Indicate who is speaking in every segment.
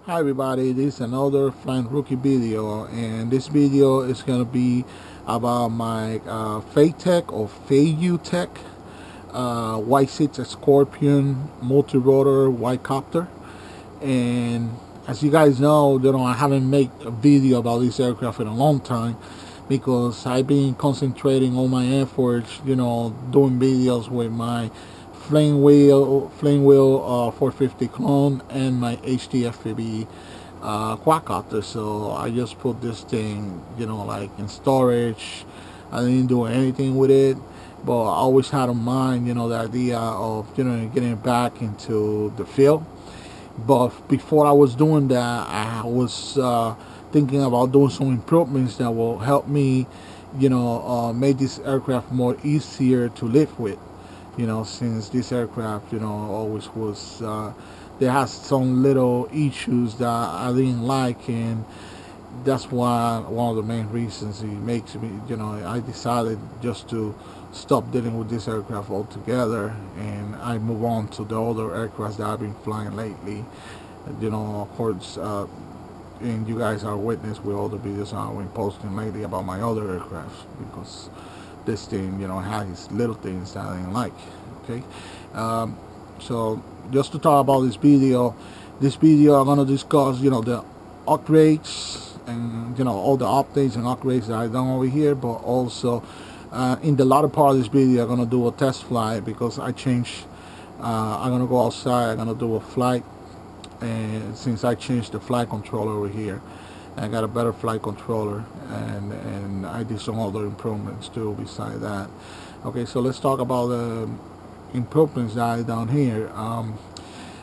Speaker 1: Hi everybody, this is another flying rookie video, and this video is going to be about my Fyetech or FeiYu Tech Y6 Scorpion multi-rotor Y-copter. And as you guys know, I haven't made a video about this aircraft in a long time because I've been concentrating all my efforts, doing videos with my flame wheel 450 clone and my HTFB quadcopter. So I just put this thing, like in storage. I didn't do anything with it, but I always had in mind, the idea of, getting back into the field. But before I was doing that, I was thinking about doing some improvements that will help me, make this aircraft more easier to live with. Since this aircraft, always was, there has some little issues that I didn't like, and that's why one of the main reasons it makes me, I decided just to stop dealing with this aircraft altogether, and I move on to the other aircraft that I've been flying lately. Of course, and you guys are witness with all the videos I've been posting lately about my other aircraft, because this thing, has little things that I didn't like. Okay, so just to talk about this video I'm going to discuss, the upgrades and all the updates and upgrades that I've done over here, but also in the latter part of this video I'm going to do a test flight because I changed. I'm going to go outside. I'm going to do a flight, and since I changed the flight controller over here, I got a better flight controller, and I did some other improvements too beside that. Okay, so let's talk about the improvements that I done here.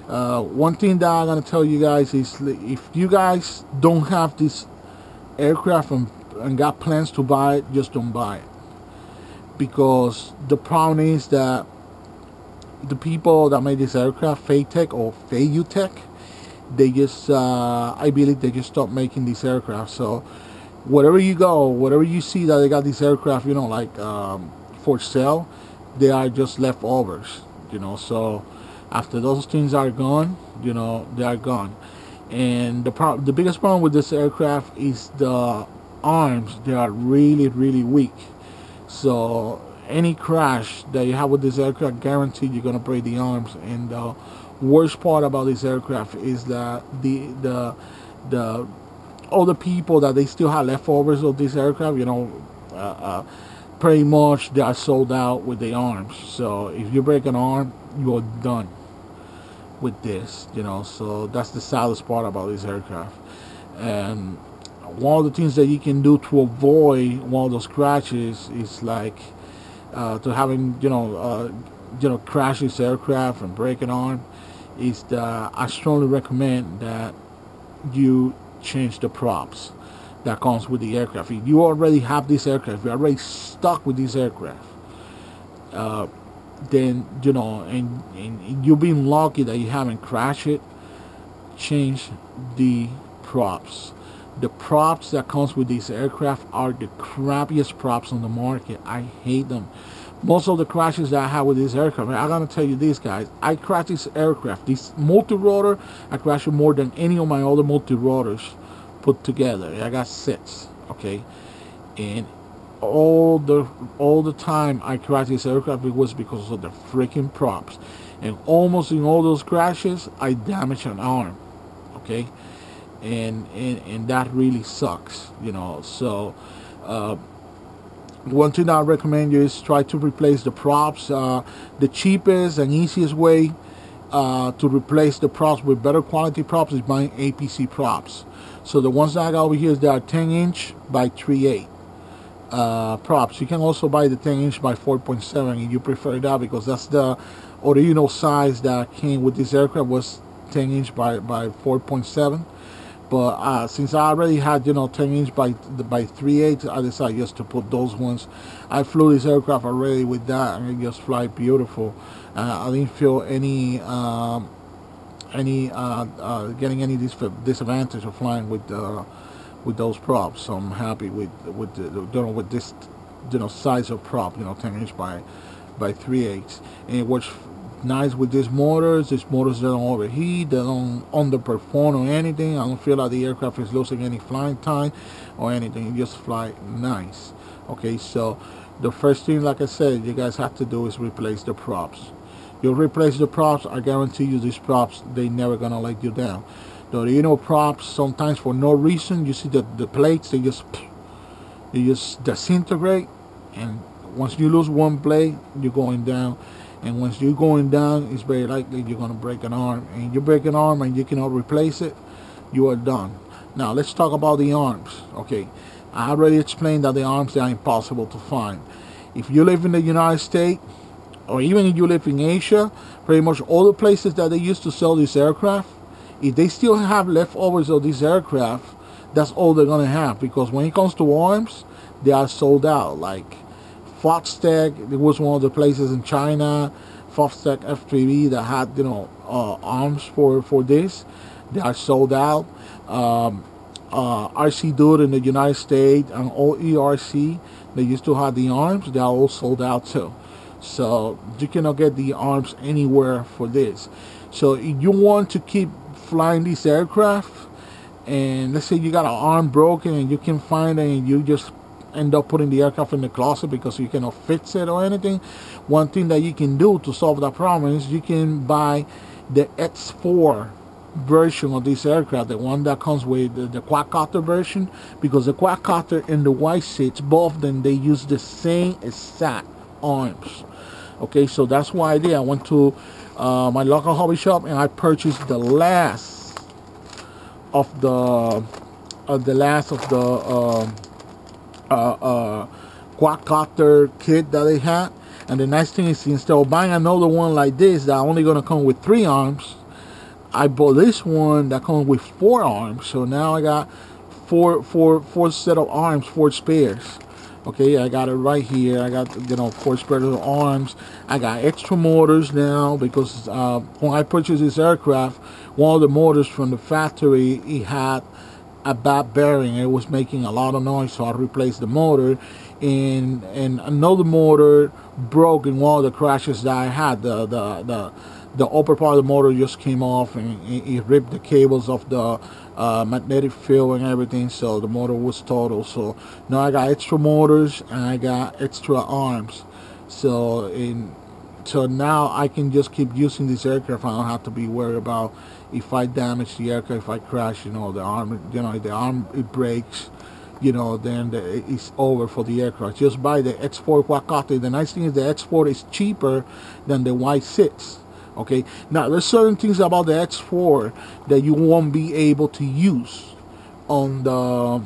Speaker 1: One thing that I'm gonna tell you guys is, if you guys don't have this aircraft and got plans to buy it, just don't buy it, because the problem is that the people that made this aircraft, Fyetech or FeiYu Tech, they just I believe they just stopped making these aircraft. So wherever you go, wherever you see that they got these aircraft, like for sale, they are just leftovers. So after those things are gone, they are gone. And the biggest problem with this aircraft is the arms. They are really, really weak. So any crash that you have with this aircraft, guaranteed you're gonna break the arms. And the worst part about this aircraft is that all the people that they still have leftovers of this aircraft, pretty much they are sold out with the arms. So if you break an arm, you're done with this. So that's the saddest part about this aircraft. And one of the things that you can do to avoid one of those crashes is like to having crash this aircraft and break an arm, is that I strongly recommend that you change the props that comes with the aircraft. If you already have this aircraft, you're already stuck with this aircraft, then and you've been lucky that you haven't crashed it, change the props. The props that comes with these aircraft are the crappiest props on the market. I hate them. Most of the crashes that I have with this aircraft, I'm gonna tell you this, guys. I crashed this aircraft, this multi-rotor. I crashed it more than any of my other multi-rotors put together. I got 6, okay, and all the time I crashed this aircraft, it was because of the freaking props. And almost in all those crashes, I damaged an arm, okay, and that really sucks, So one thing I recommend you is try to replace the props. The cheapest and easiest way to replace the props with better quality props is buying APC props. So the ones that I got over here, they are 10" by 3/8 props. You can also buy the 10" by 4.7 if you prefer that, because that's the original size that came with this aircraft, was 10" by 4.7. But since I already had 10" by 3/8, I decided just to put those ones. I flew this aircraft already with that, and it just fly beautiful. I didn't feel any getting any disadvantage of flying with those props. So I'm happy with this size of prop, 10" by 3/8, and it works nice with these motors. These motors don't overheat, they don't underperform or anything. I don't feel like the aircraft is losing any flying time or anything. It just fly nice. Okay, so the first thing, like I said, you guys have to do is replace the props. You replace the props, I guarantee you these props, they never gonna let you down. The props, sometimes for no reason, you see the plates, they just disintegrate, and once you lose one blade, you're going down. And once you're going down, it's very likely you're gonna break an arm. And you break an arm and you cannot replace it, you are done. Now let's talk about the arms. Okay, I already explained that the arms, they are impossible to find. If you live in the United States, or even if you live in Asia, pretty much all the places that they used to sell these aircraft, if they still have leftovers of these aircraft, that's all they're gonna have, because when it comes to arms, they are sold out. Like Foxtech, it was one of the places in China, Foxtech F3B, that had arms for this. They are sold out. RC Dude in the United States and all ERC, they used to have the arms, they are all sold out too. So you cannot get the arms anywhere for this. So if you want to keep flying these aircraft, and let's say you got an arm broken and you can find it, and you just end up putting the aircraft in the closet because you cannot fix it or anything, one thing that you can do to solve that problem is you can buy the X4 version of this aircraft, the one that comes with the quadcopter version, because the quadcopter and the Y6, both of them, they use the same exact arms. Okay, so that's what I did. I went to my local hobby shop and I purchased the last of the quadcopter kit that they had. And the nice thing is, instead of buying another one like this that only gonna come with 3 arms, I bought this one that comes with 4 arms. So now I got four set of arms, 4 spares. Okay, I got it right here. I got 4 spares of arms. I got extra motors now because when I purchased this aircraft, one of the motors from the factory, it had a bad bearing. It was making a lot of noise, so I replaced the motor. And another motor broke in one of the crashes that I had. The upper part of the motor just came off, and it ripped the cables of the magnetic field and everything, so the motor was total. So now I got extra motors and I got extra arms. So now I can just keep using this aircraft. I don't have to be worried about if I damage the aircraft, if I crash, the arm, if the arm it breaks, then it's over for the aircraft. Just buy the X4 quadcopter. The nice thing is the X4 is cheaper than the Y6. Okay, now there's certain things about the X4 that you won't be able to use on the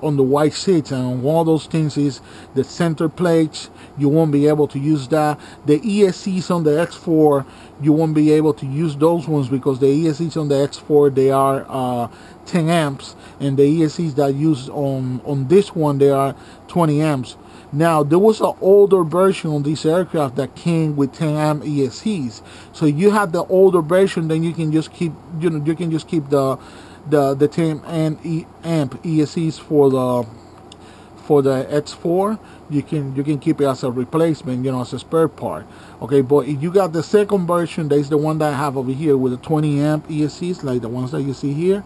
Speaker 1: Y6, and one of those things is the center plates. You won't be able to use that. The ESCs on the X4, you won't be able to use those ones because the ESCs on the X4, they are 10 amps, and the ESCs that use on this one, they are 20 amps. Now there was an older version on this aircraft that came with 10 amp ESCs. So you have the older version, then you can just keep the 10 amp ESCs for the X4. You can keep it as a replacement, as a spare part. Okay, but if you got the second version, that's the one that I have over here with the 20 amp ESCs, like the ones that you see here,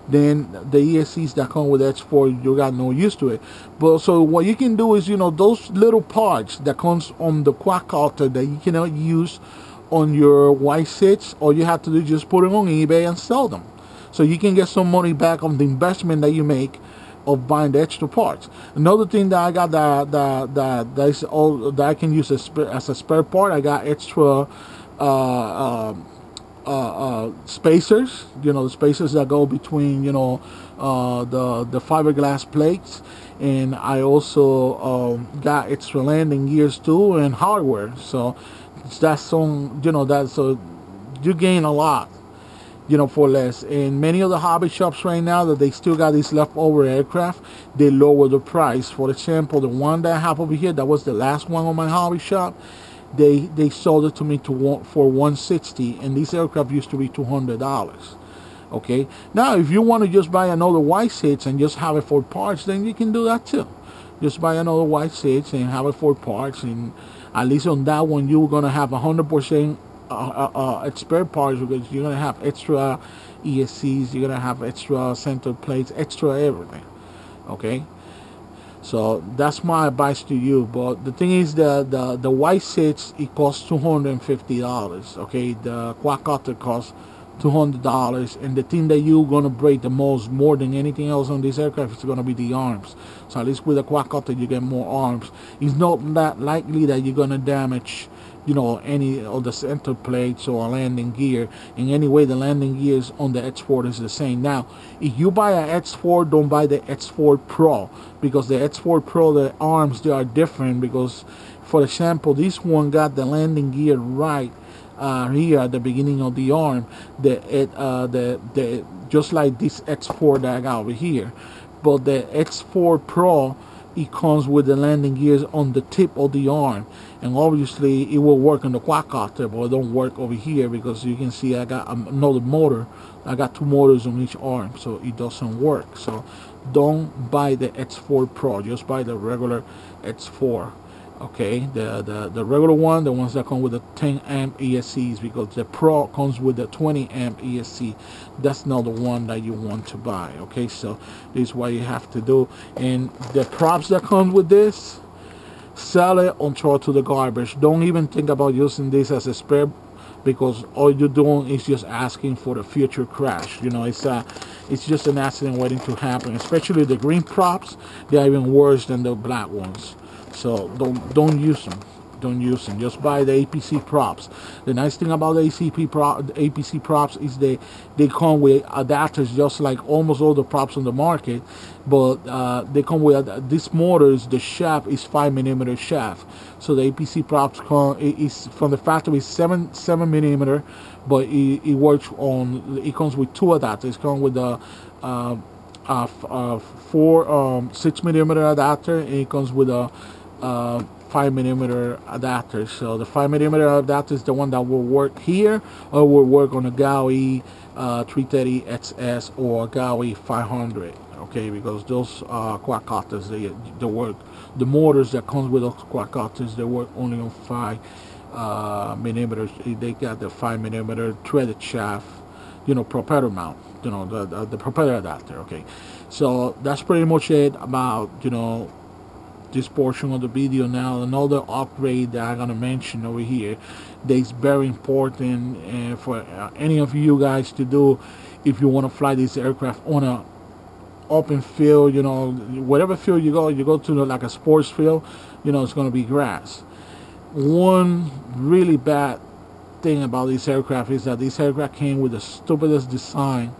Speaker 1: then the ESCs that come with X4, you got no use to it. But so what you can do is, those little parts that comes on the quadcopter that you cannot use on your Y6, all you have to do is just put them on eBay and sell them. So you can get some money back on the investment that you make of buying the extra parts. Another thing that I got that I can use as a spare part, I got extra spacers, the spacers that go between the fiberglass plates, and I also got extra landing gears too and hardware. So that's so you gain a lot for less. And many of the hobby shops right now that they still got these leftover aircraft, they lower the price. For example, the one that I have over here, that was the last one on my hobby shop, they sold it to me for $160, and these aircraft used to be $200. Okay, now if you want to just buy another Y6 and just have it for parts, then you can do that too. Just buy another Y6 and have it for parts, and at least on that one you're gonna have 100% spare parts, because you're gonna have extra ESCs, you're gonna have extra center plates, extra everything. Okay, so that's my advice to you. But the thing is, the Y6, it costs $250. Okay, the quadcopter costs $200, and the thing that you're gonna break the most, more than anything else on this aircraft, is gonna be the arms. So at least with a quadcopter, you get more arms. It's not that likely that you're gonna damage, you know, any of the center plates or landing gear. In any way, the landing gears on the X4 is the same. Now, if you buy a X4, don't buy the X4 Pro, because the X4 Pro, the arms, they are different. Because, for example, this one got the landing gear right here at the beginning of the arm, just like this X4 that I got over here. But the X4 Pro, it comes with the landing gears on the tip of the arm, and obviously it will work on the quadcopter, but it don't work over here, because you can see I got another motor. I got 2 motors on each arm, so it doesn't work. So don't buy the X4 Pro, just buy the regular X4. Okay, the regular one, the ones that come with the 10 amp ESCs, because the Pro comes with the 20 amp ESC. That's not the one that you want to buy. Okay, so this is what you have to do. And the props that come with this, sell it or throw it to the garbage. Don't even think about using this as a spare, because all you're doing is just asking for the future crash. You know, it's just an accident waiting to happen. Especially the green props, they're even worse than the black ones. So don't use them. Don't use them. Just buy the APC props. The nice thing about the APC props is they come with adapters, just like almost all the props on the market. But they come with these motors. The shaft is 5mm shaft. So the APC props is from the factory 7 millimeter, but it works on. It comes with 2 adapters. It comes with the 6mm adapter, and it comes with a 5mm adapter. So the 5mm adapter is the one that will work here, or will work on a GAUI 330 XS or GAUI 500. Okay, because those quadcopters, they work. The motors that comes with those quadcopters, they work only on 5mm. They got the 5mm threaded shaft, you know, propeller mount, you know, the propeller adapter. Okay, so that's pretty much it about, you know, this portion of the video. Now, another upgrade that I'm gonna mention over here that is very important for any of you guys to do if you want to fly this aircraft on a open field. You know, whatever field you go to, like a sports field, you know, it's gonna be grass. One really bad thing about this aircraft is that this aircraft came with the stupidest design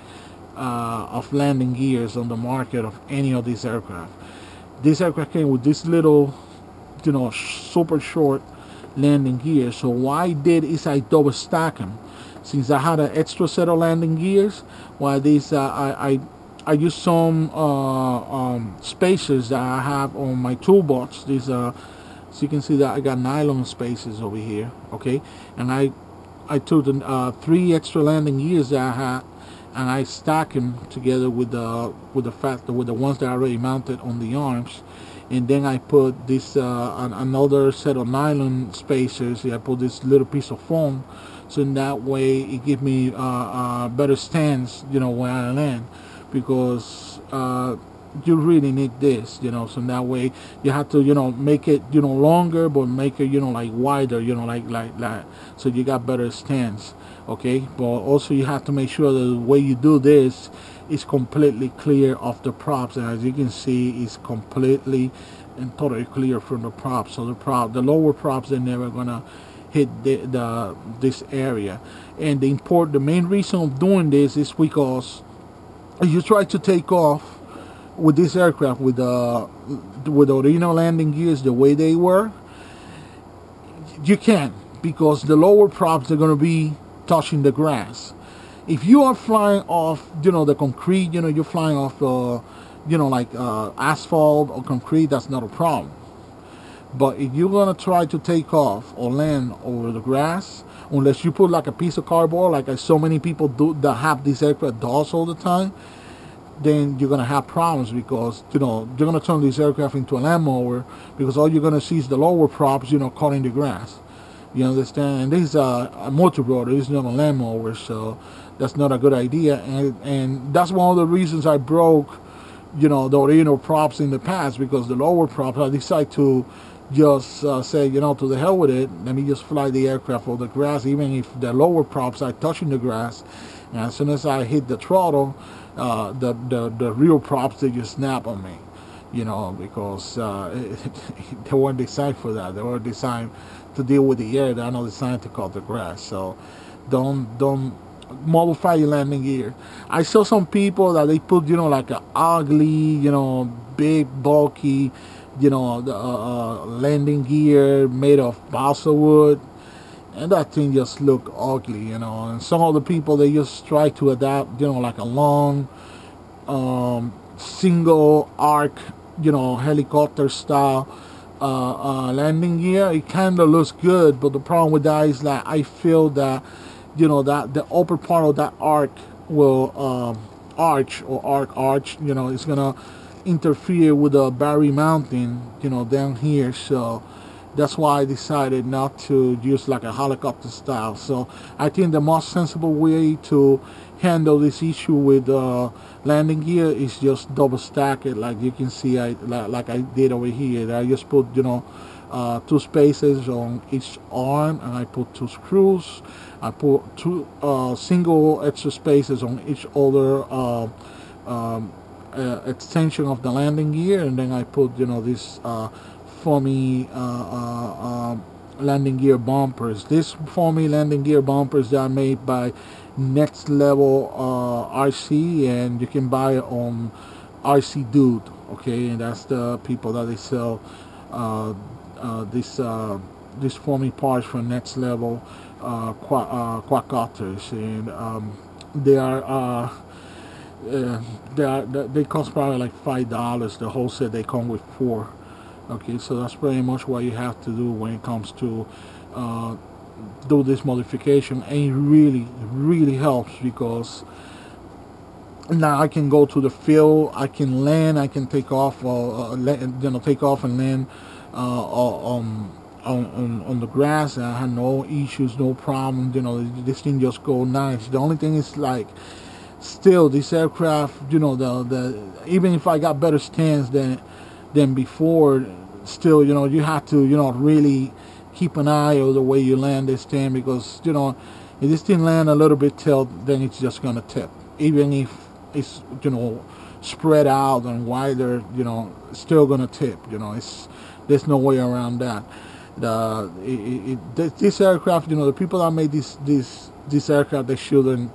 Speaker 1: of landing gears on the market of any of these aircraft. This aircraft came with this little, you know, super short landing gear. So what I did is I double stack them. Since I had an extra set of landing gears, while these I used some spacers that I have on my toolbox. These so you can see that I got nylon spacers over here. Okay, and I took the 3 extra landing gears that I had, and I stack them together with the ones that are already mounted on the arms, and then I put this another set of nylon spacers. I put this little piece of foam, so in that way it gives me better stance, you know, when I land, because you really need this, you know. So in that way you have to, you know, make it, you know, longer, but make it, you know, like wider, you know, like so you got better stance. Okay, but also you have to make sure that the way you do this is completely clear of the props, and as you can see, it's completely and totally clear from the props. So the lower props, they're never gonna hit this area. And the main reason of doing this is because if you try to take off with this aircraft with the original landing gears the way they were, you can't, because the lower props are going to be touching the grass. If you are flying off, you know, the concrete, you know, you're flying off you know, like asphalt or concrete, that's not a problem. But if you're gonna try to take off or land over the grass, unless you put like a piece of cardboard, like so many people do that have these aircraft does all the time, then you're gonna have problems, because, you know, you're gonna turn this aircraft into a lawnmower, because all you're gonna see is the lower props, you know, cutting the grass. You understand? And this is a motorboat. This is not a lawnmower, so that's not a good idea. And that's one of the reasons I broke, you know, the original props in the past, because the lower props, I decided to just say, you know, to the hell with it. Let me just fly the aircraft over the grass, even if the lower props are touching the grass. And as soon as I hit the throttle, the real props, they just snap on me, you know, because they weren't designed for that. They were designed to deal with the air. They're not designed to cut the grass. So don't modify your landing gear. I saw some people that they put, you know, like an ugly, you know, big, bulky, you know, landing gear made of balsa wood, and that thing just look ugly, you know. And some of the people, they just try to adapt, you know, like a long single arc, you know, helicopter style landing gear. It kind of looks good, but the problem with that is that I feel that, you know, that the upper part of that arc will arch, you know, it's gonna interfere with the battery mounting, you know, down here. So that's why I decided not to use like a helicopter style. So I think the most sensible way to handle this issue with landing gear is just double stack it, like you can see, like I did over here. I just put, you know, 2 spaces on each arm, and I put 2 screws. I put 2 single extra spaces on each other extension of the landing gear, and then I put, you know, this foamy landing gear bumpers. This foamy landing gear bumpers, they are made by Next Level RC, and you can buy it on RC Dude, okay? And that's the people that they sell this foamy parts from Next Level quadcopters, and they cost probably like $5. The whole set, they come with 4. Okay, so that's pretty much what you have to do when it comes to do this modification, and it really helps, because now I can go to the field, I can land, I can take off, you know, take off and land on the grass, and I had no issues, no problem. You know, this thing just go nice. The only thing is, like, still this aircraft, you know, the even if I got better stance than before, still, you know, you have to, you know, really keep an eye on the way you land this thing, because, you know, if this thing land a little bit tilt, then it's just gonna tip. Even if it's, you know, spread out and wider, you know, it's still gonna tip. You know, there's no way around that. This aircraft, you know, the people that made this aircraft, they should have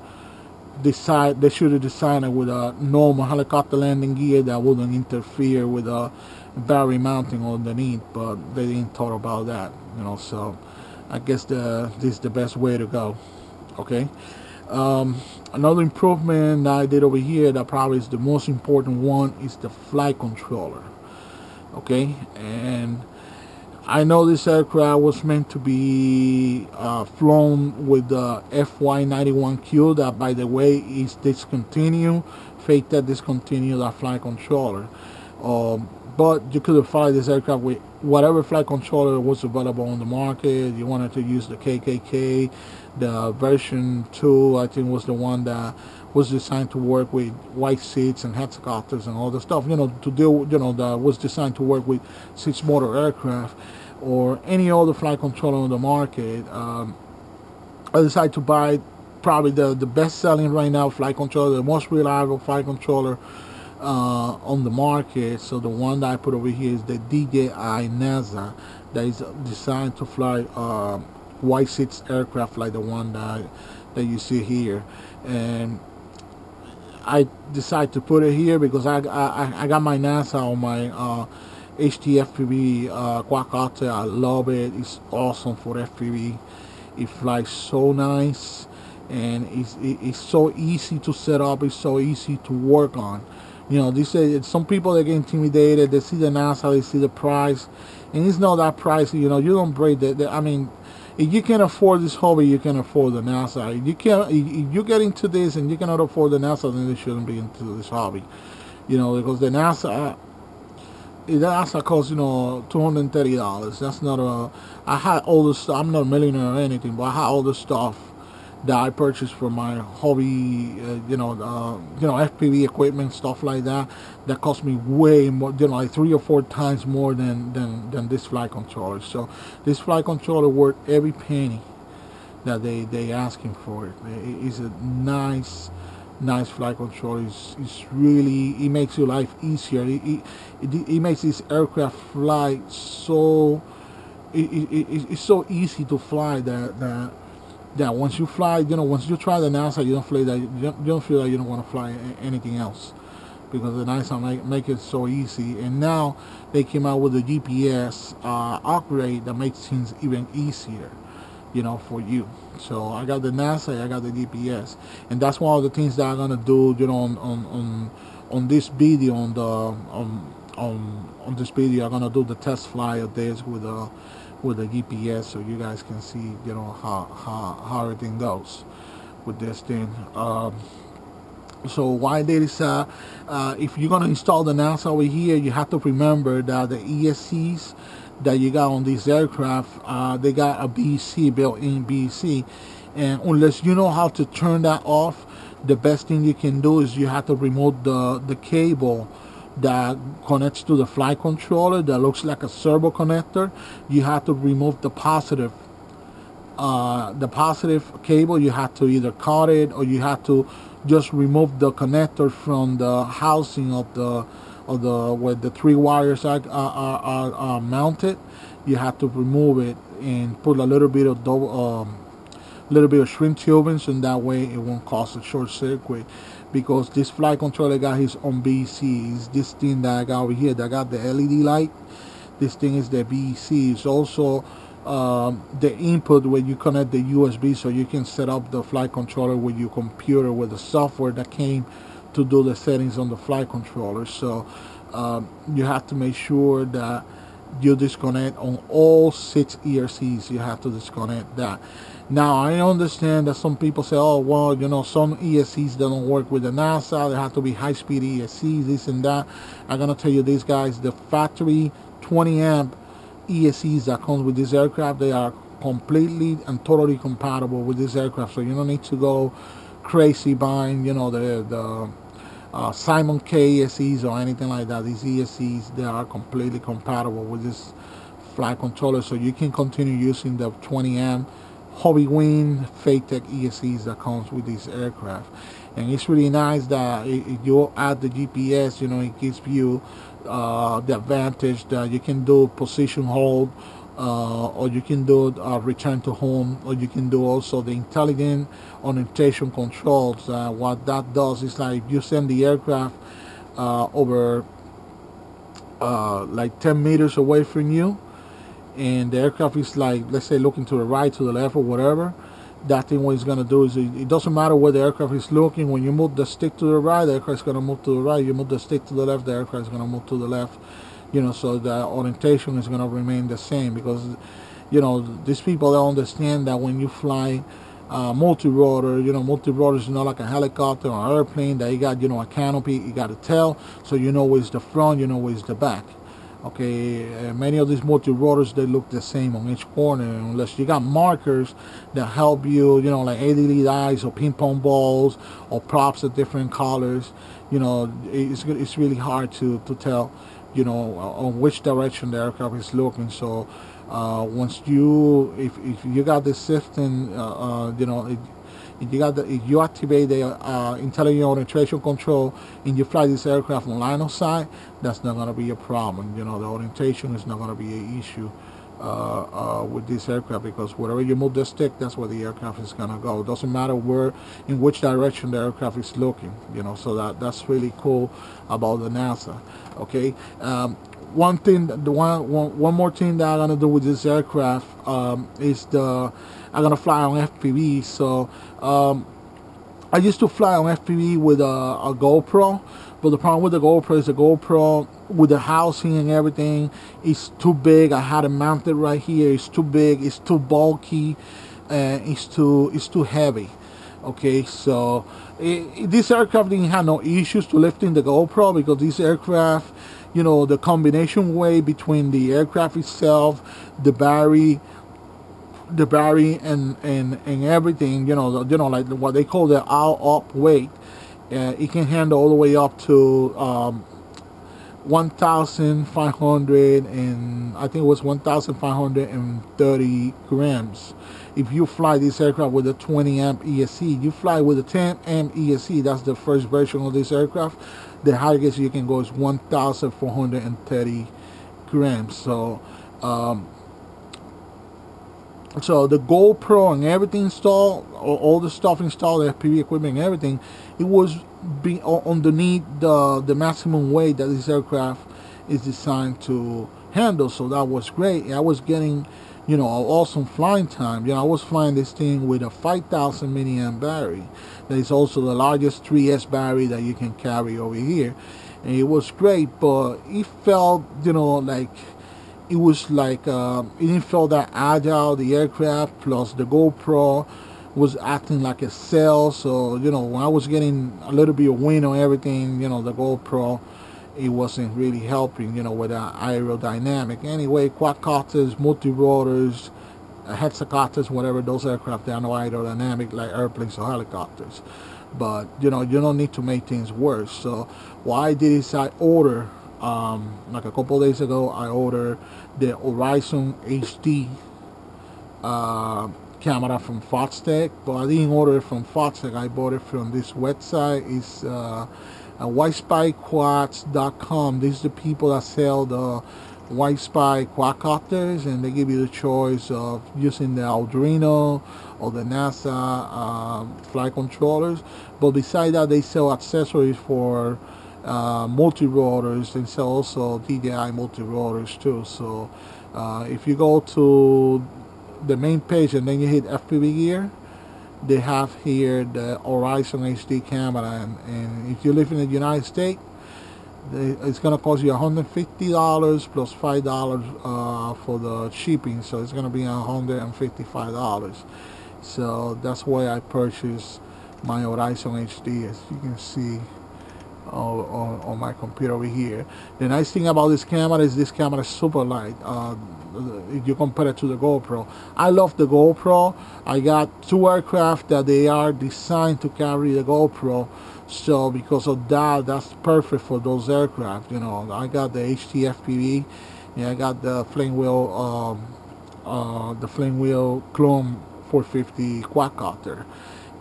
Speaker 1: designed it with a normal helicopter landing gear that wouldn't interfere with a battery mounting underneath, but they didn't thought about that, you know. So I guess this is the best way to go. Okay. Another improvement that I did over here, that probably is the most important one, is the flight controller. Okay, and I know this aircraft was meant to be flown with the FY91Q, that, by the way, is discontinued. Fyetech discontinued that flight controller. But you could have fly this aircraft with whatever flight controller was available on the market. You wanted to use the KKK, the version 2, I think, was the one that was designed to work with white seats and helicopters and all the stuff, you know, to deal, you know, that was designed to work with 6-motor aircraft or any other flight controller on the market. I decided to buy probably the best selling right now flight controller, the most reliable flight controller on the market. So the one that I put over here is the DJI NAZA, that is designed to fly Y6 aircraft like the one that you see here. And I decided to put it here because I got my NASA on my HTFPV quadcopter. I love it. It's awesome for FPV. It flies so nice, and it's so easy to set up. It's so easy to work on. You know, some people, they get intimidated. They see the NASA, they see the price, and it's not that pricey. You know, you don't break I mean, if you can afford this hobby, you can afford the NASA. If you get into this and you cannot afford the NASA, then you shouldn't be into this hobby. You know, because the NASA That's cost, you know, $230. That's not a. I had all the stuff. I'm not a millionaire or anything, but I had all the stuff that I purchased for my hobby, FPV equipment, stuff like that. That cost me way more, you know, like 3 or 4 times more than this flight controller. So this flight controller worth every penny that they asking for it. It's a nice flight controller. It's really, it makes your life easier. It makes this aircraft fly so it's so easy to fly that once you fly, you know, once you try the NASA, you don't feel that you don't feel like you don't want to fly anything else, because the NASA make it so easy. And now they came out with a GPS upgrade that makes things even easier, you know, for you. So I got the NASA, I got the GPS, and that's one of the things that I'm gonna do, you know, on this video, on this video, I'm gonna do the test fly of this with the GPS, so you guys can see, you know, how everything goes with this thing. So why there is if you're gonna install the NASA over here, you have to remember that the ESCs that you got on this aircraft, they got a BC, built-in BC, and unless you know how to turn that off, the best thing you can do is you have to remove the cable that connects to the flight controller that looks like a servo connector. You have to remove the positive cable. You have to either cut it, or you have to just remove the connector from the housing of the where the 3 wires are mounted. You have to remove it and put a little bit of shrink tubing, so that way it won't cause a short circuit. Because this flight controller got his own BC. It's this thing that I got over here that got the LED light. This thing is the BC. It's also the input where you connect the USB, so you can set up the flight controller with your computer with the software that came to do the settings on the flight controller. So you have to make sure that you disconnect on all 6 ESCs. You have to disconnect that. Now, I understand that some people say, oh, well, you know, some ESCs don't work with the NASA. They have to be high-speed ESCs, this and that. I'm going to tell you this, guys. The factory 20-amp ESCs that comes with this aircraft, they are completely and totally compatible with this aircraft. So you don't need to go crazy buying, you know, the Simon K ESCs or anything like that. These ESCs, they are completely compatible with this flight controller. So you can continue using the 20-amp Hobbywing Fyetech ESCs that comes with this aircraft. And it's really nice that if you add the GPS, you know, it gives you the advantage that you can do position hold, or you can do return to home, or you can do also the intelligent orientation controls. What that does is, like, you send the aircraft over like 10 meters away from you, and the aircraft is, like, let's say, looking to the right, to the left, or whatever. That thing, what it's going to do is, it doesn't matter where the aircraft is looking. When you move the stick to the right, the aircraft is going to move to the right. You move the stick to the left, the aircraft is going to move to the left. You know, so the orientation is going to remain the same, because, you know, these people don't understand that when you fly multi-rotor, you know, multi-rotor is not like a helicopter or an airplane that you got, you know, a canopy, you got a tail, so you know where's the front, you know where's the back. Okay, many of these multi-rotors, they look the same on each corner, unless you got markers that help you, you know, like LED eyes or ping pong balls or props of different colors. You know, it's really hard to tell, you know, on which direction the aircraft is looking. So once you, if you got this system, you know, if you activate the intelligent orientation control and you fly this aircraft on line of sight, that's not going to be a problem. You know, the orientation is not going to be an issue with this aircraft, because wherever you move the stick, that's where the aircraft is going to go. It doesn't matter in which direction the aircraft is looking. You know, so that's really cool about the NASA. Okay. One more thing that I'm gonna do with this aircraft is I'm gonna fly on FPV. So I used to fly on FPV with a GoPro, but the problem with the GoPro is the GoPro with the housing and everything is too big. I had it mounted right here. It's too big. It's too bulky. It's too heavy. Okay, so this aircraft didn't have no issues to lifting the GoPro, because this aircraft, you know, the combination way between the aircraft itself, the battery and everything, you know, like what they call the all up weight. It can handle all the way up to 1,500, and I think it was 1,530 grams. If you fly this aircraft with a 20 amp ESC, you fly with a 10 amp ESC, that's the first version of this aircraft, the highest you can go is 1,430 grams. So so the GoPro and everything installed, all the stuff installed, the FPV equipment and everything, it was underneath the maximum weight that this aircraft is designed to handle. So that was great. I was getting, you know, awesome flying time. You know, I was flying this thing with a 5,000 milliamp battery. That is also the largest 3S battery that you can carry over here. And it was great, but it felt, you know, like it was like it didn't feel that agile, the aircraft, plus the GoPro was acting like a cell. So, you know, when I was getting a little bit of wind on everything, you know, the GoPro, it wasn't really helping, you know, with the aerodynamic. Anyway, quadcopters, multi-rotors, hexacopters, whatever, those aircraft, they are no aerodynamic like airplanes or helicopters. But, you know, you don't need to make things worse. So what I did is I ordered, like a couple days ago, I ordered the Horizon HD camera from Foxtech, but I didn't order it from Foxtech. I bought it from this website. It's whitespyquads.com. These are the people that sell the White Spy quadcopters, and they give you the choice of using the Arduino or the NASA flight controllers. But besides that, they sell accessories for multi-rotors, and sell also DJI multi-rotors too. So if you go to the main page and then you hit FPV gear, they have here the Horizon HD camera, and if you live in the United States, it's gonna cost you $150 plus $5 for the shipping, so it's gonna be $155. So that's why I purchased my Horizon HD, as you can see on my computer over here. The nice thing about this camera is this camera is super light. If you compare it to the GoPro, I love the GoPro. I got two aircraft that they are designed to carry the GoPro, so because of that, that's perfect for those aircraft. You know, I got the HT FPV, and I got the flame wheel Clone 450 quadcopter,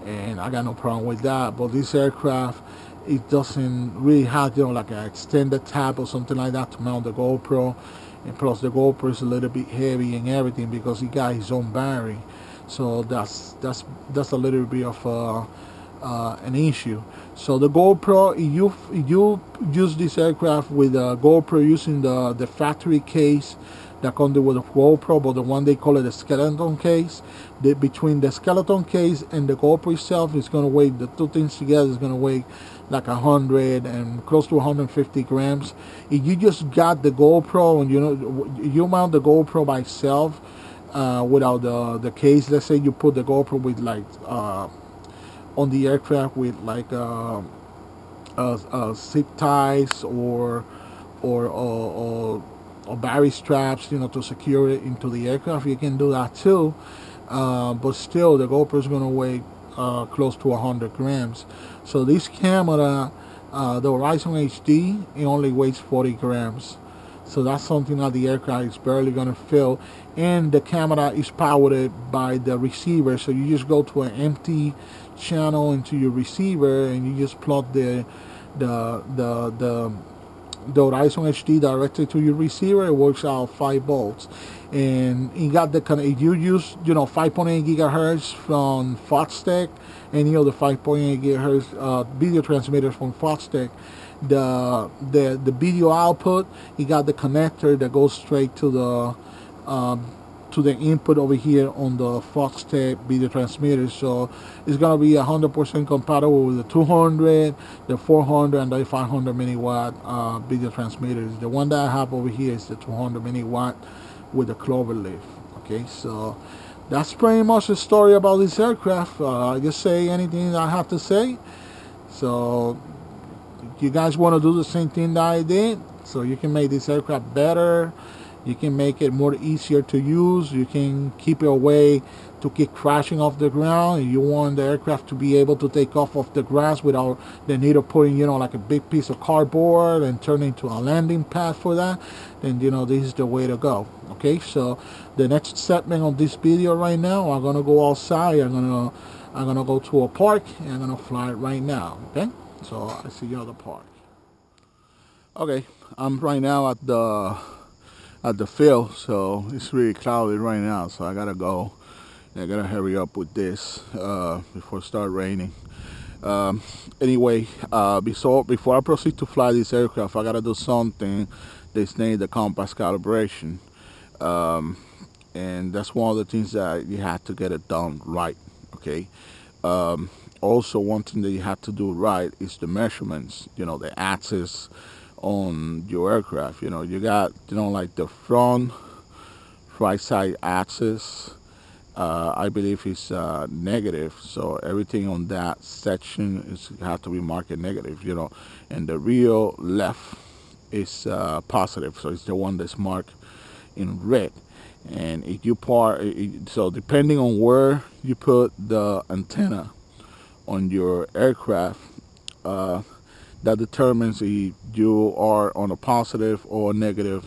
Speaker 1: and I got no problem with that. But this aircraft, it doesn't really have, you know, like an extended tab or something like that to mount the GoPro, and plus the GoPro is a little bit heavy and everything because he got his own battery. So that's a little bit of an issue. So the GoPro, you use this aircraft with a GoPro using the factory case that comes with a GoPro, but the one they call it the skeleton case. Between the skeleton case and the GoPro itself, is going to weigh, the two things together is going to weigh like 100 and close to 150 grams. If you just got the GoPro and you mount the GoPro by itself without the case, let's say you put the GoPro with like on the aircraft with like zip ties or battery straps, you know, to secure it into the aircraft, you can do that too. But still, the GoPro is going to weigh close to 100 grams. So this camera, the Horizon HD, it only weighs 40 grams. So that's something that the aircraft is barely going to fill. And the camera is powered by the receiver. So you just go to an empty channel into your receiver, and you just plug the Horizon HD directly to your receiver. It works out 5 volts, and you got the kind of, if you use 5.8 gigahertz from Foxtech, any of the 5.8 gigahertz video transmitters from Foxtech, the video output, you got the connector that goes straight to the input over here on the Foxtech video transmitter. So it's gonna be 100% compatible with the 200, the 400, and the 500 milliwatt video transmitters. The one that I have over here is the 200 milliwatt with the cloverleaf. Okay, so that's pretty much the story about this aircraft. I just say anything that I have to say. So if you guys want to do the same thing that I did, So you can make this aircraft better. You can make it more easier to use. You can keep it away to keep crashing off the ground. You want the aircraft to be able to take off the grass without the need of putting, like a big piece of cardboard and turn into a landing pad for that. Then, this is the way to go. Okay, so the next segment of this video right now, I'm gonna go outside. I'm gonna go to a park and I'm gonna fly it right now. Okay, so I see you at the park. Okay, I'm right now at the field, so it's really cloudy right now, so I gotta go. I gotta hurry up with this before it starts raining. Anyway, before I proceed to fly this aircraft, I gotta do something that's named the compass calibration, and that's one of the things that you have to get it done right. Okay. Also, one thing that you have to do right is the measurements. The axis on your aircraft. You got like the front right side axis. I believe is negative, so everything on that section have to be marked negative, and the rear left is positive, so it's the one that's marked in red. And if you so depending on where you put the antenna on your aircraft, that determines if you are on a positive or negative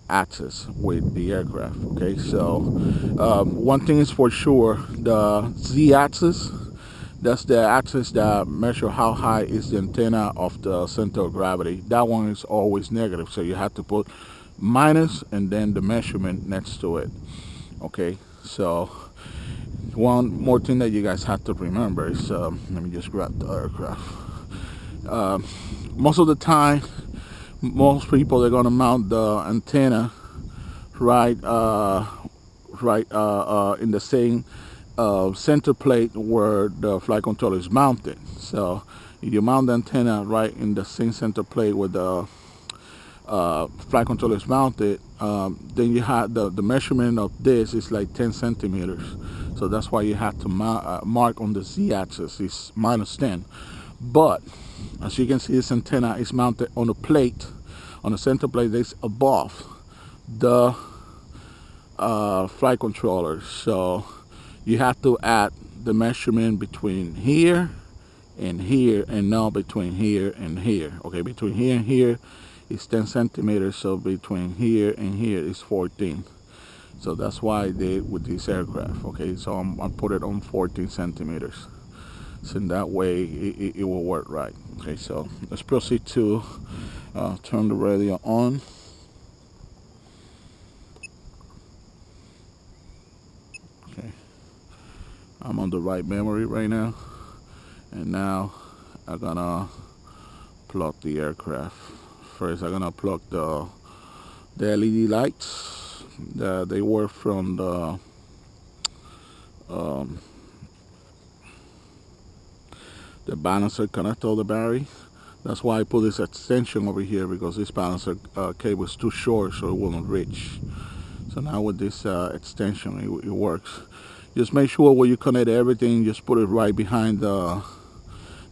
Speaker 1: axis with the aircraft. Okay, so one thing is for sure, the z-axis, that's the axis that measures how high is the antenna of the center of gravity. That one is always negative, so you have to put minus and then the measurement next to it. Okay, so one more thing that you guys have to remember is, let me just grab the aircraft. Most of the time, most people are going to mount the antenna right in the same center plate where the flight controller is mounted. So if you mount the antenna right in the same center plate where the flight controller is mounted, then you have the measurement of this is like 10 centimeters. So that's why you have to mark on the z-axis is -10. But as you can see, this antenna is mounted on a plate, on a center plate that's above the flight controller. So you have to add the measurement between here and here, and now between here and here. Okay, between here and here is 10 centimeters, so between here and here is 14. So that's why I did with this aircraft. Okay, so I put it on 14 centimeters. So in that way it will work right. Okay, so let's proceed to turn the radio on. Okay, I'm on the right memory right now, and now I'm gonna plug the aircraft. First I'm gonna plug the LED lights. They work from the balancer connector of the battery. That's why I put this extension over here, because this balancer cable is too short, so it won't reach. So now with this extension, it works. Just make sure when you connect everything, just put it right behind the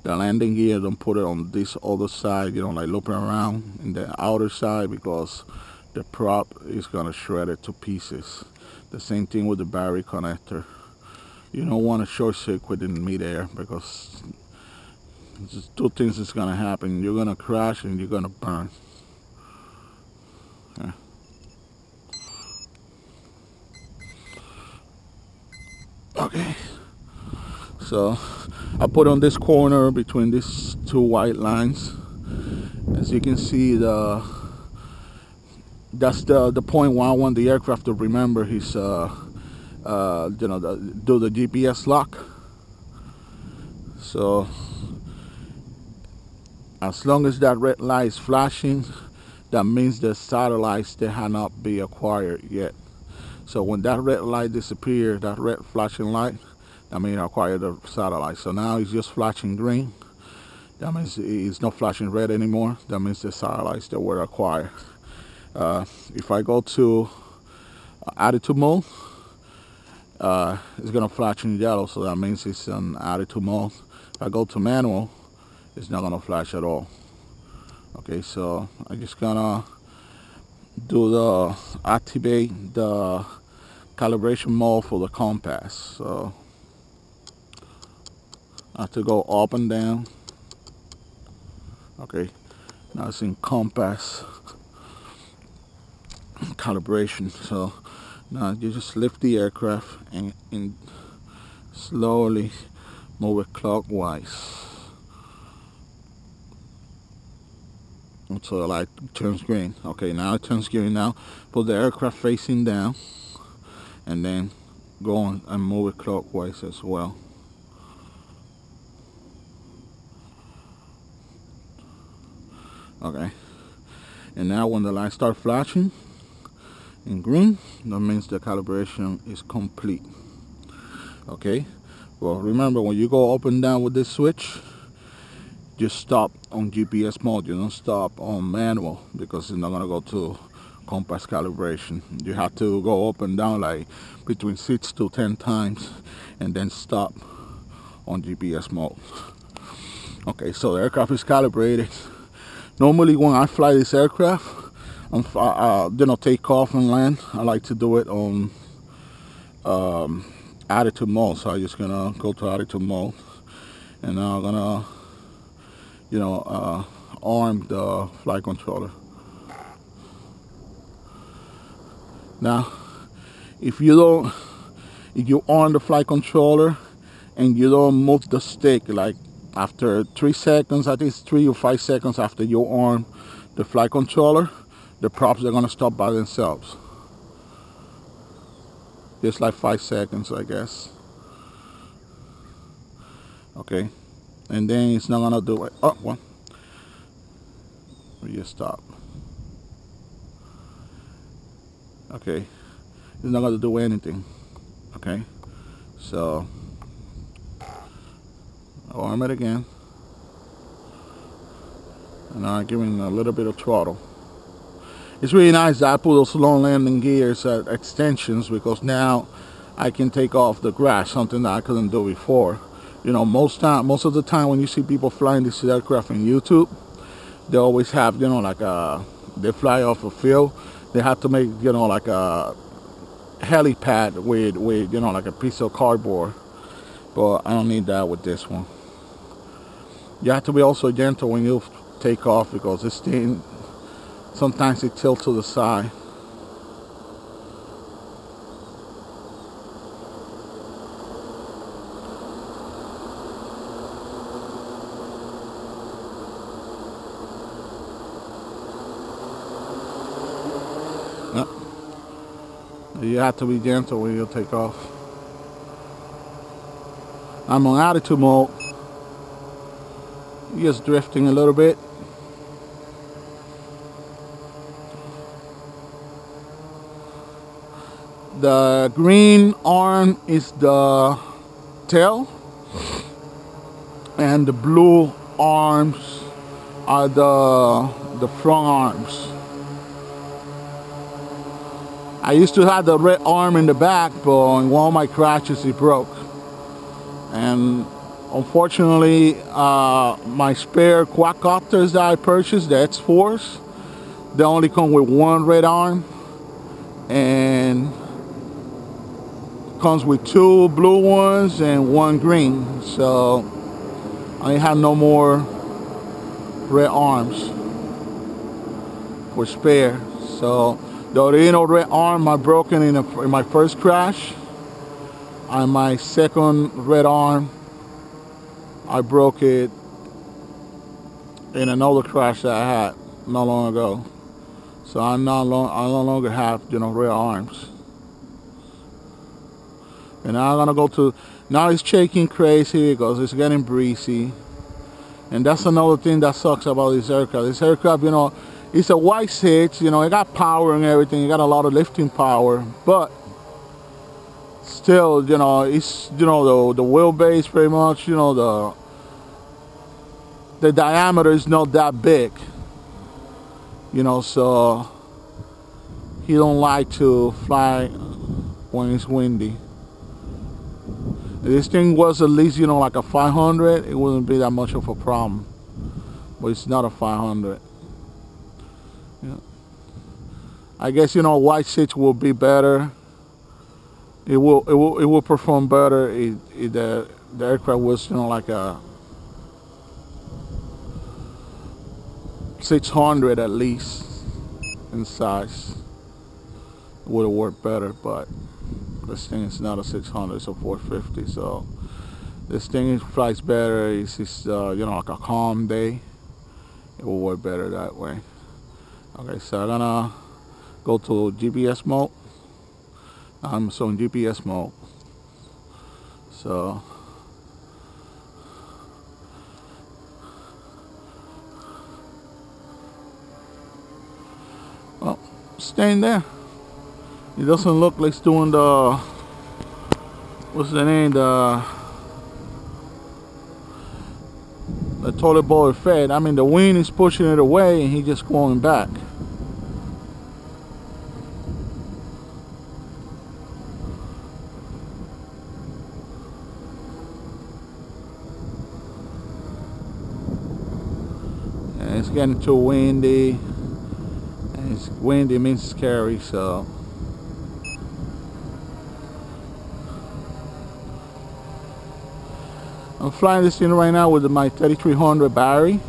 Speaker 1: landing gear. Don't put it on this other side, like looping around in the outer side, because the prop is gonna shred it to pieces. The same thing with the battery connector. You don't want to short circuit in midair, because just two things is gonna happen. You're gonna crash and you're gonna burn. Okay. Okay. So I put on this corner between these two white lines. As you can see, that's the point where I want the aircraft to remember his do the GPS lock. So as long as that red light is flashing, that means the satellites, they have not been acquired yet. So when that red light disappears, that red flashing light, that means I acquired the satellite. So now it's just flashing green. That means it's not flashing red anymore. That means the satellites that were acquired. If I go to attitude mode, it's gonna flash in yellow, so that means it's on attitude mode. If I go to manual, it's not gonna flash at all. Okay, so I'm just gonna activate the calibration mode for the compass. So I have to go up and down. Okay, now it's in compass calibration. So now you just lift the aircraft and slowly move it clockwise until the light turns green. Okay, now it turns green. Now put the aircraft facing down and then go on and move it clockwise as well. Okay, and now when the lights start flashing in green, that means the calibration is complete. Okay, well, remember, when you go up and down with this switch, just stop on GPS mode. You don't stop on manual, because it's not gonna go to compass calibration. You have to go up and down like between 6 to 10 times and then stop on GPS mode. Okay, so the aircraft is calibrated. Normally when I fly this aircraft, take off and land, I like to do it on attitude mode. So I'm just gonna go to attitude mode, and now I'm gonna arm the flight controller. Now if you arm the flight controller and you don't move the stick, like after 3 seconds, I think it's 3 or 5 seconds after you arm the flight controller, the props are gonna stop by themselves. Just like 5 seconds, I guess. Okay, and then it's not gonna do it. Oh, well, we just stop. Okay, it's not gonna do anything. Okay, so arm it again, and now I'm giving a little bit of throttle. It's really nice that I put those long landing gears at extensions, because now I can take off the grass, something that I couldn't do before. You know, most of the time when you see people flying this aircraft in YouTube, they always have, they fly off a field. They have to make, like a helipad with like a piece of cardboard. But I don't need that with this one. You have to be also gentle when you take off, because this thing, sometimes it tilts to the side. You have to be gentle when you take off. I'm on attitude mode. Just drifting a little bit. The green arm is the tail, and the blue arms are the front arms. I used to have the red arm in the back, but in one of my crashes it broke. And unfortunately, my spare quadcopters that I purchased, the X4s, they only come with one red arm, and comes with 2 blue ones and 1 green. So I have no more red arms for spare. So the original red arm I broken in my first crash, and my second red arm I broke it in another crash that I had not long ago. So I no longer have red arms. And now I'm gonna go to, now it's shaking crazy because it's getting breezy. And that's another thing that sucks about this aircraft. This aircraft, it's a Y6, it got power and everything, it got a lot of lifting power, but still, it's, the wheelbase pretty much, the diameter is not that big, so he don't like to fly when it's windy. If this thing was at least, like a 500, it wouldn't be that much of a problem, but it's not a 500. Yeah. I guess, you know, Y6 will be better. It will perform better if the aircraft was, you know, like a 600 at least in size. It would have worked better, but this thing is not a 600, it's a 450. So this thing flies better. It's just, you know, like a calm day. It will work better that way. Okay, so I'm gonna go to GPS mode. I'm so in GPS mode. So well, staying there. It doesn't look like it's doing the, what's the name, the toilet bowl effect. I mean, the wind is pushing it away and he's just going back. And it's getting too windy. And it's windy means scary, so. I'm flying this thing right now with my 3300 battery,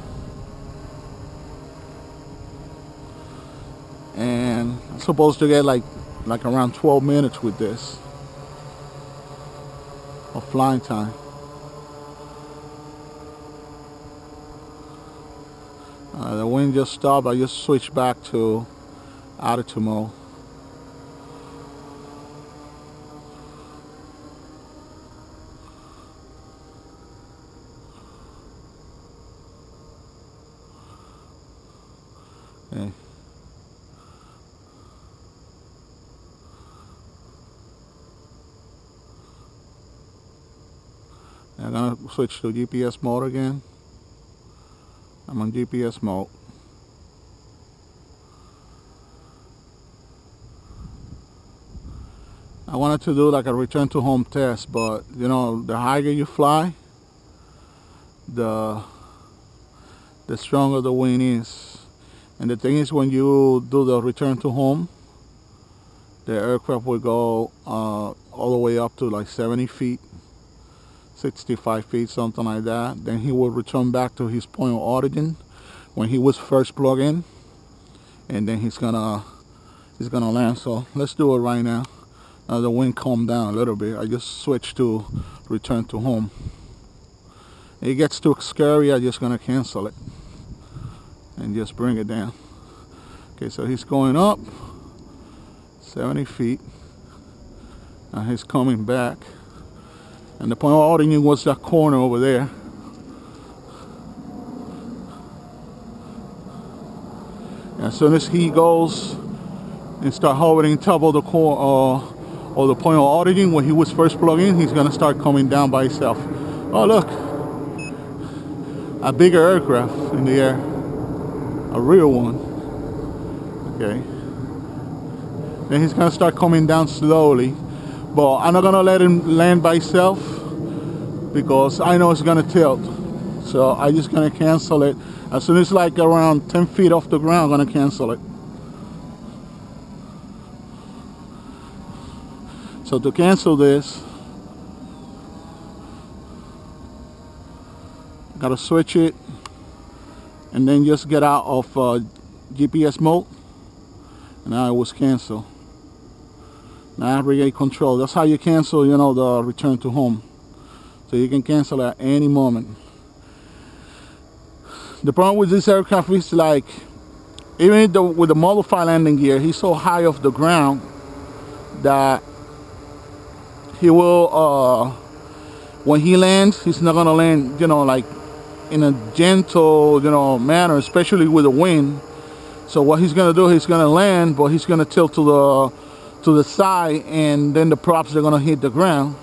Speaker 1: and I'm supposed to get like around 12 minutes with this of flying time. The wind just stopped. I just switched back to attitude mode. Okay. I'm gonna switch to GPS mode again. I'm on GPS mode. I wanted to do like a return to home test, but you know, the higher you fly, the stronger the wind is. And the thing is, when you do the return to home, the aircraft will go all the way up to like 70 feet, 65 feet, something like that. Then he will return back to his point of origin when he was first plugged in, and then he's gonna land. So let's do it right now. The wind calmed down a little bit. I just switched to return to home. It gets too scary. I'm just gonna cancel it and just bring it down. Okay, so he's going up 70 feet. Now he's coming back. And the point of origin was that corner over there. As soon as he goes and start hovering top of the core or the point of origin where he was first plugged in, he's gonna start coming down by himself. Oh look, a bigger aircraft in the air. A real one. Okay. Then he's gonna start coming down slowly, but I'm not gonna let him land by himself because I know it's gonna tilt. So I'm just gonna cancel it as soon as like around 10 feet off the ground. I'm gonna cancel it. So to cancel this, gotta switch it. And then just get out of GPS mode. And now it was canceled. Now I regain control. That's how you cancel, you know, the return to home. So you can cancel at any moment. The problem with this aircraft is like, even with the modified landing gear, he's so high off the ground that he will, when he lands, he's not gonna land, you know, like in a gentle, you know, manner, especially with the wind. So what he's gonna do, he's gonna land, but he's gonna tilt to the side, and then the props are gonna hit the ground.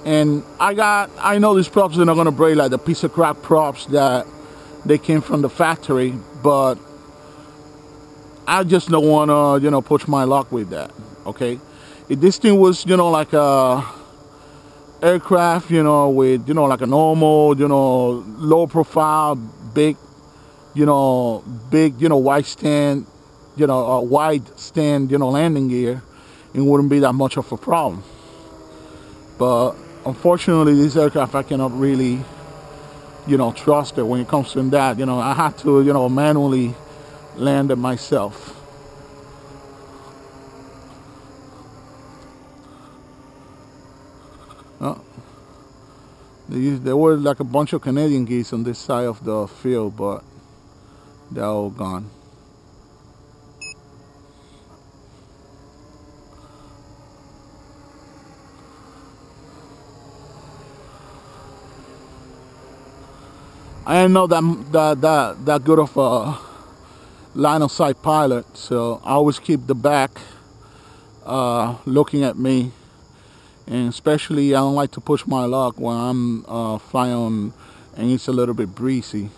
Speaker 1: And I know these props are not gonna break like the piece of crap props that they came from the factory, but I just don't wanna, you know, push my luck with that. Okay, if this thing was, you know, like a aircraft, you know, with, you know, like a normal, you know, low profile, big big, wide stand, landing gear, it wouldn't be that much of a problem. But unfortunately, this aircraft I cannot really, trust it when it comes to that. I had to, manually land it myself. There were like a bunch of Canadian geese on this side of the field, but they're all gone. I am not that good of a line of sight pilot, so I always keep the back looking at me. And especially, I don't like to push my luck when I'm flying and it's a little bit breezy,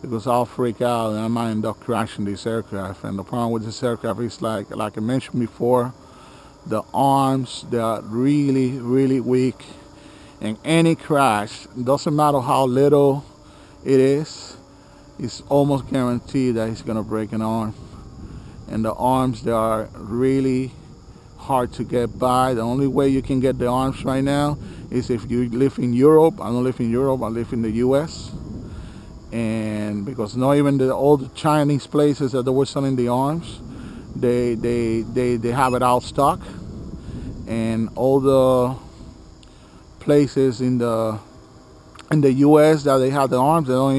Speaker 1: because I'll freak out and I might end up crashing this aircraft. And the problem with this aircraft is, like I mentioned before, the arms, they are really, really weak. And any crash, doesn't matter how little it is, it's almost guaranteed that it's going to break an arm. And the arms, they are really hard to get by. The only way you can get the arms right now is if you live in Europe. I don't live in Europe, I live in the US. And because not even all the Chinese places that they were selling the arms, they have it out of stock. And all the places in the US that they have the arms, they don't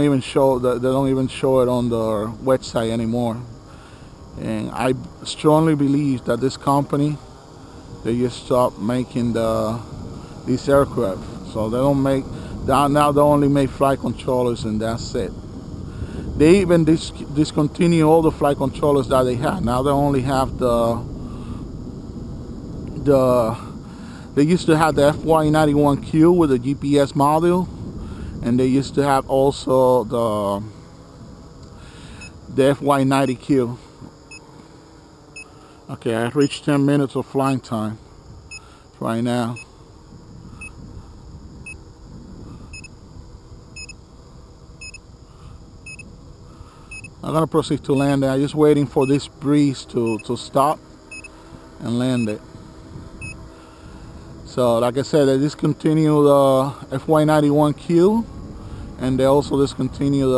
Speaker 1: even show it on their website anymore. And I strongly believe that this company, they just stopped making these aircraft. So they don't make, now they only make flight controllers, and that's it. They even discontinue all the flight controllers that they had. Now they only have they used to have the FY91Q with a GPS module, and they used to have also the FY90Q. Okay, I reached 10 minutes of flying time right now. I'm gonna proceed to land it. I'm just waiting for this breeze to stop and land it. So like I said, they discontinued the FY91Q, and they also discontinued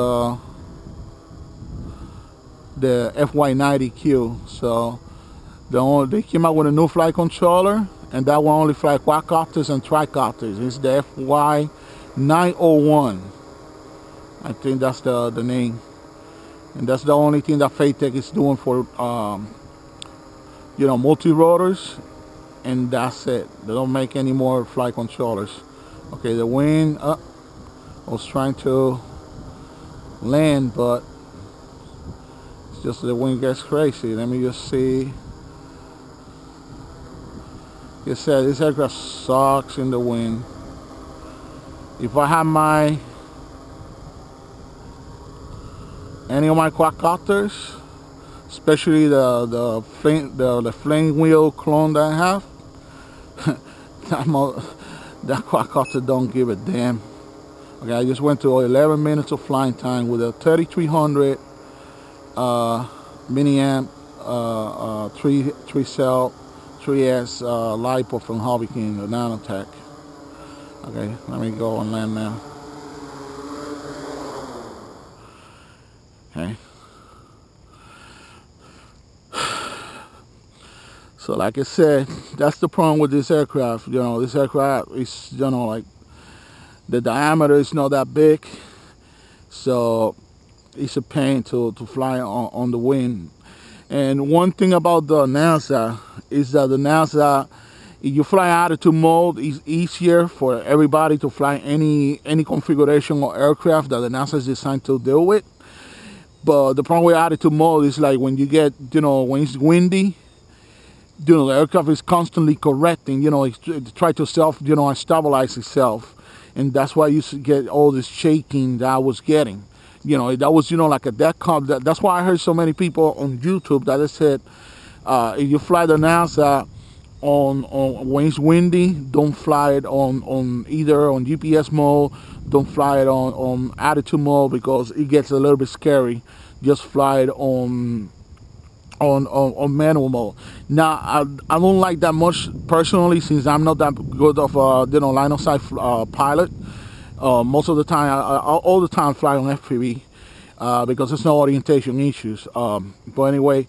Speaker 1: the FY90Q. So they came out with a new flight controller, and that one only fly quadcopters and tricopters. It's the FY901. I think that's the name. And that's the only thing that FeiTech is doing for multi-rotors, and that's it. They don't make any more flight controllers. Okay, the wind, I was trying to land, but it's just the wind gets crazy. Let me just see. Like I said, this aircraft sucks in the wind. If I have any of my quadcopters, especially the flame wheel clone that I have, that quadcopter don't give a damn. Okay, I just went to 11 minutes of flying time with a 3300 mini amp 3-cell 3S LiPo from Hobbywing, the Nanotech. Okay, let me go and land now. Okay. So like I said, that's the problem with this aircraft. This aircraft is, like, the diameter is not that big, so it's a pain to fly on the wind. And one thing about the NASA is that the NASA, if you fly attitude mode, it's easier for everybody to fly any configuration or aircraft that the NASA is designed to deal with. But the problem with attitude mode is, like, when you get, when it's windy, the aircraft is constantly correcting, it try to stabilize itself. And that's why you get all this shaking that I was getting. That was, like a deck comp. That's why I heard so many people on YouTube that they said, if you fly the NASA when it's windy, don't fly it on either on GPS mode, don't fly it on attitude mode, because it gets a little bit scary. Just fly it on manual mode. Now I don't like that much personally, since I'm not that good of a line of sight pilot. Most of the time, all the time, fly on FPV because there's no orientation issues. But anyway,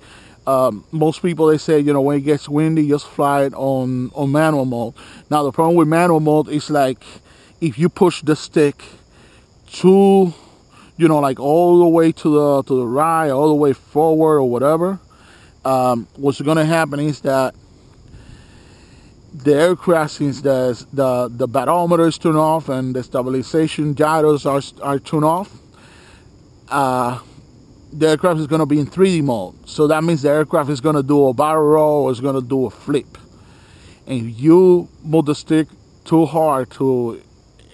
Speaker 1: most people, they say, when it gets windy, just fly it on manual mode. Now the problem with manual mode is, like, if you push the stick to, like all the way to the right, all the way forward or whatever, what's going to happen is that the aircraft, since the barometer is turned off and the stabilization gyros are turned off, the aircraft is going to be in 3D mode. So that means the aircraft is going to do a barrel roll, or is going to do a flip. And if you move the stick too hard to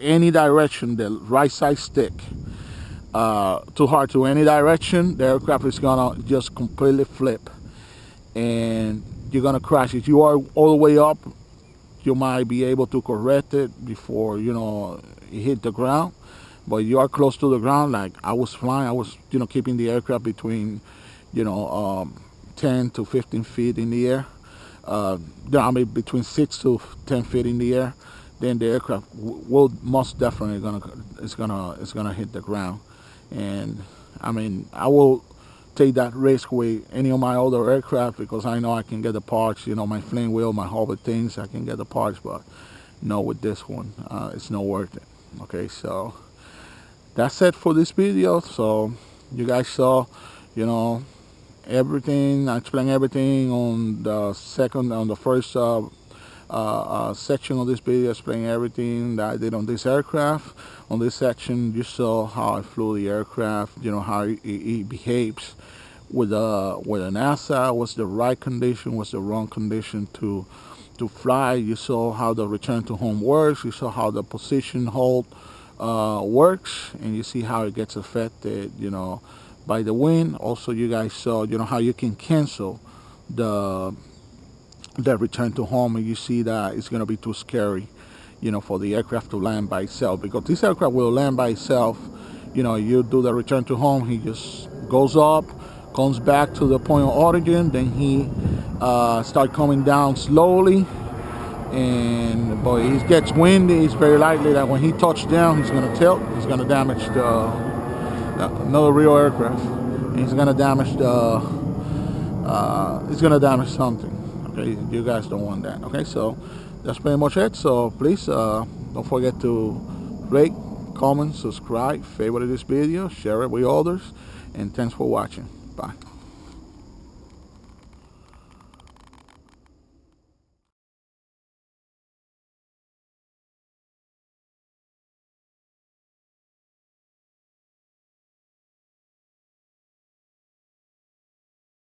Speaker 1: any direction, the right side stick, too hard to any direction, the aircraft is going to just completely flip. And you're going to crash. If you are all the way up, you might be able to correct it before, it hit the ground. But you are close to the ground, like I was flying, I was, keeping the aircraft between, 10 to 15 feet in the air. I mean, between 6 to 10 feet in the air. Then the aircraft will most definitely gonna hit the ground. And I mean, I will take that risk with any of my other aircraft, because I know I can get the parts. My flame wheel, my Hobbit things, I can get the parts. But no, with this one, it's not worth it. Okay, so that's it for this video. So you guys saw, everything. I explained everything on the first section of this video. Explaining everything that I did on this aircraft. On this section, you saw how I flew the aircraft. How it behaves with a NASA. What's the right condition? What's the wrong condition to fly? You saw how the return to home works. You saw how the position hold works, and you see how it gets affected, by the wind. Also, you guys saw, how you can cancel the return to home, and you see that it's going to be too scary, for the aircraft to land by itself, because this aircraft will land by itself. You do the return to home, he just goes up, comes back to the point of origin, then he start coming down slowly. And boy, it gets windy. It's very likely that when he touches down, he's going to tilt. He's going to damage another real aircraft. And he's going to damage something. Okay, you guys don't want that. Okay, so that's pretty much it. So please don't forget to rate, comment, subscribe, favorite this video, share it with others, and thanks for watching. Bye.